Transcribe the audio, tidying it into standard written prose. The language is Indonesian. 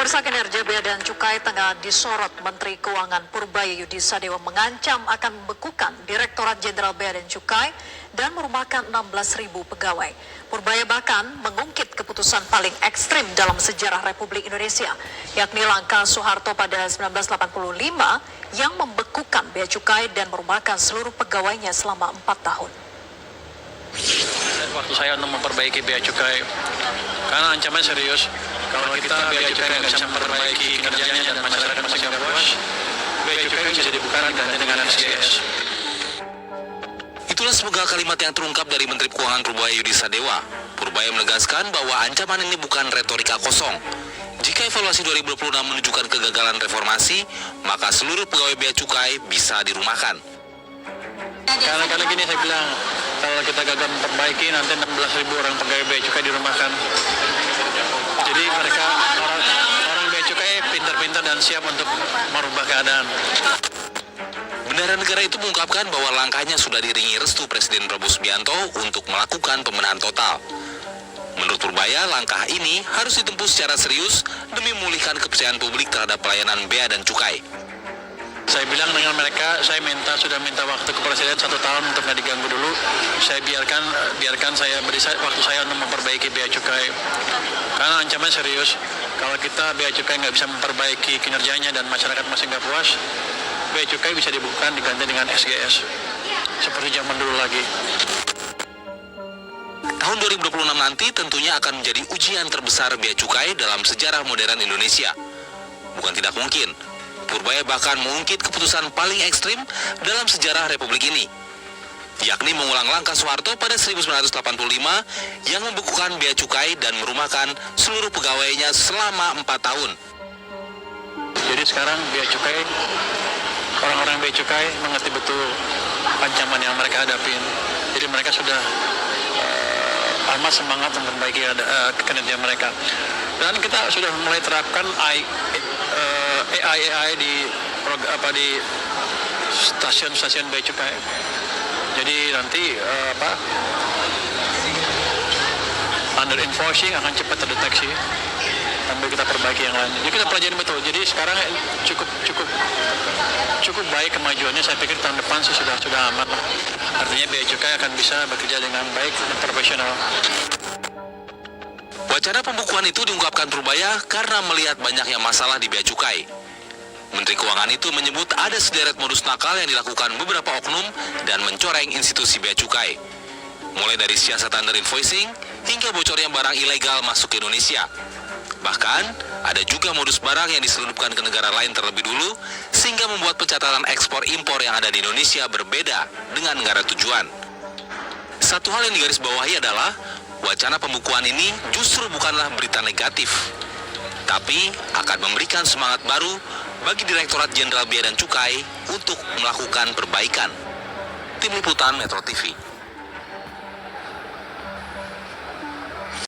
Pemirsa, kinerja Bea dan Cukai tengah disorot. Menteri Keuangan Purbayayudi Sadewa mengancam akan membekukan Direktorat Jenderal Bea dan Cukai dan merumahkan 16.000 pegawai. Purbaya bahkan mengungkit keputusan paling ekstrim dalam sejarah Republik Indonesia, yakni langkah Soeharto pada 1985 yang membekukan Bea Cukai dan merumahkan seluruh pegawainya selama 4 tahun. Waktu saya untuk memperbaiki Bea Cukai, karena ancaman serius. Kalau kita Bea Cukai nggak bisa memperbaiki kinerjanya dan masyarakat masih nggak puas, Bea Cukai bisa dibuka diganti dengan SGS. Itulah semoga kalimat yang terungkap dari Menteri Keuangan Purbayayudi Sadewa. Purbaya menegaskan bahwa ancaman ini bukan retorika kosong. Jika evaluasi 2026 menunjukkan kegagalan reformasi, maka seluruh pegawai Bea Cukai bisa dirumahkan. Karena gini saya bilang, kalau kita gagal memperbaiki, nanti 16.000 orang pegawai Bea Cukai dirumahkan. Jadi mereka orang Bea Cukai pintar-pintar dan siap untuk merubah keadaan. Bendahara negara itu mengungkapkan bahwa langkahnya sudah diiringi restu Presiden Prabowo Subianto untuk melakukan pembenahan total. Menurut Purbaya, langkah ini harus ditempuh secara serius demi memulihkan kepercayaan publik terhadap pelayanan Bea dan Cukai. Saya bilang dengan mereka, saya sudah minta waktu ke Presiden 1 tahun untuk nggak diganggu dulu. Saya biarkan saya beri waktu saya untuk memperbaiki Bea Cukai. Karena ancaman serius, kalau kita Bea Cukai nggak bisa memperbaiki kinerjanya dan masyarakat masih nggak puas, Bea Cukai bisa dibuka diganti dengan SGS, seperti zaman dulu lagi. Tahun 2026 nanti tentunya akan menjadi ujian terbesar Bea Cukai dalam sejarah modern Indonesia. Bukan tidak mungkin, Purbaya bahkan mengungkit keputusan paling ekstrim dalam sejarah Republik ini, yakni mengulang langkah Soeharto pada 1985 yang membekukan Bea Cukai dan merumahkan seluruh pegawainya selama 4 tahun. Jadi sekarang Bea Cukai, orang-orang Bea Cukai mengerti betul ancaman yang mereka hadapin. Jadi mereka sudah amat semangat memperbaiki kinerja mereka. Dan kita sudah mulai terapkan AI di stasiun-stasiun Bea Cukai. Jadi nanti under enforcing akan cepat terdeteksi sambil kita perbaiki yang lain. Jadi kita pelajari betul. Jadi sekarang cukup baik kemajuannya. Saya pikir tahun depan sih sudah aman lah. Artinya Bea Cukai akan bisa bekerja dengan baik dan profesional. Wacana pembukuan itu diungkapkan Purbaya karena melihat banyaknya masalah di Bea Cukai. Menteri Keuangan itu menyebut ada sederet modus nakal yang dilakukan beberapa oknum dan mencoreng institusi Bea Cukai. Mulai dari siasat under invoicing hingga bocornya barang ilegal masuk ke Indonesia. Bahkan, ada juga modus barang yang diselundupkan ke negara lain terlebih dulu, sehingga membuat pencatatan ekspor-impor yang ada di Indonesia berbeda dengan negara tujuan. Satu hal yang digarisbawahi adalah, wacana pembukuan ini justru bukanlah berita negatif, tapi akan memberikan semangat baru bagi Direktorat Jenderal Bea dan Cukai untuk melakukan perbaikan. Tim Liputan Metro TV.